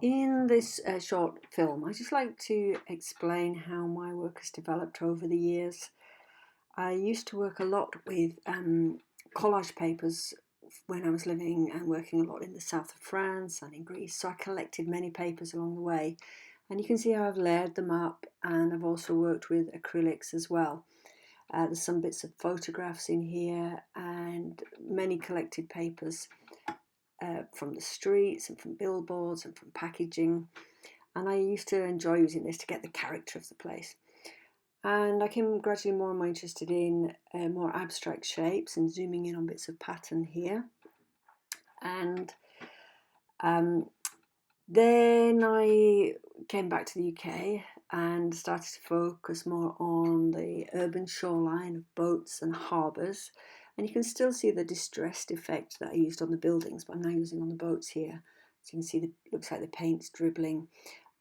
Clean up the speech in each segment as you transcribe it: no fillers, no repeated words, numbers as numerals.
In this short film, I just like to explain how my work has developed over the years. I used to work a lot with collage papers when I was living and working a lot in the south of France and in Greece. So I collected many papers along the way. And you can see how I've layered them up, and I've also worked with acrylics as well. There's some bits of photographs in here and many collected papers from the streets and from billboards and from packaging. And I used to enjoy using this to get the character of the place. And I became gradually more and more interested in more abstract shapes and zooming in on bits of pattern here. And um, then I came back to the UK and started to focus more on the urban shoreline of boats and harbours. And you can still see the distressed effect that I used on the buildings, but I'm now using on the boats here. So you can see looks like the paint's dribbling,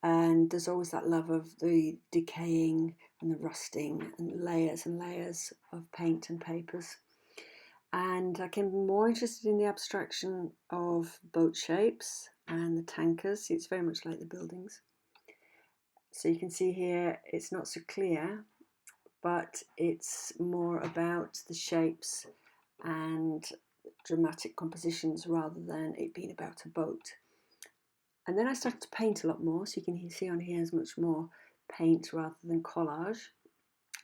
and there's always that love of the decaying and the rusting and layers of paint and papers. And I became more interested in the abstraction of boat shapes and the tankers. It's very much like the buildings. So you can see here it's not so clear, but it's more about the shapes and dramatic compositions rather than it being about a boat. And then I started to paint a lot more, so you can see on here is much more paint rather than collage,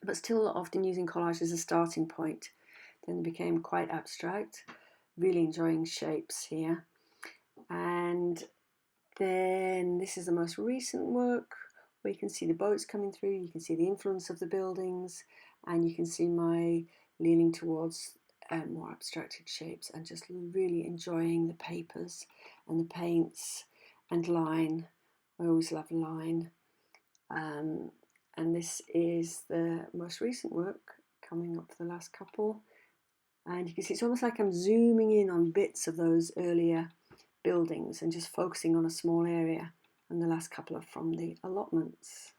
but still often using collage as a starting point. Then it became quite abstract, really enjoying shapes here. And then this is the most recent work where you can see the boats coming through, you can see the influence of the buildings, and you can see my leaning towards more abstracted shapes and just really enjoying the papers and the paints and line. I always love line. And this is the most recent work coming up for the last couple. And you can see it's almost like I'm zooming in on bits of those earlier buildings and just focusing on a small area. And the last couple are from the allotments.